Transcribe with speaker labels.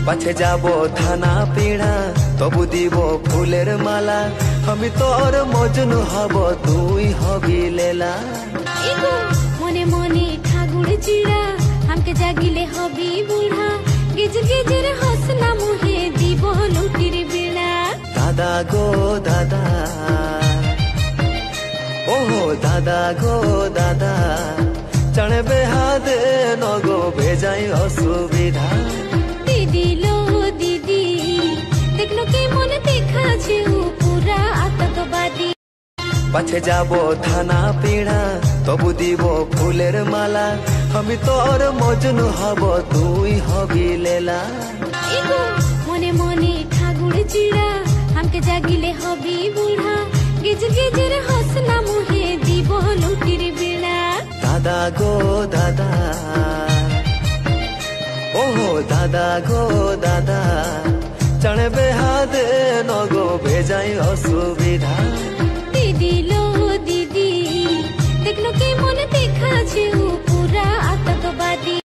Speaker 1: পাছে যাব থানা পিড়া তবু দিব ফুলের মালা আমি তোর মজনু হব তুই হবি লেলা
Speaker 2: মনে মনে ঠাকুর চিড়া আমাকে জাগিলে হবি বুড়া গেজের গেজের হসনা মুহে দিব লুটির বেড়া
Speaker 1: দাদা গো দাদা ওহো দাদা গো দাদা চড়ে বেহাদে নগো ভেজাই অসুবিধা
Speaker 2: দিদি লো দিদি দেখলো কি মনে দেখাছে পুরা আতঙ্কবাদী
Speaker 1: পাছে যাব থানা পিড়া তবু দিব ফুলের মালা আমি তোর মজনু হব তুই হবি লেলা
Speaker 2: মনে মনে ঠাকুর চিড়া আমাকে জাগিলে হবি বুড়া গেজের গেজের হসনা মুহে দিব লুটির বেড়া
Speaker 1: দাদা গো দাদা ওহো দাদা গো দাদা চড়ে বেহাদে নগো ভেজাই অসুবিধা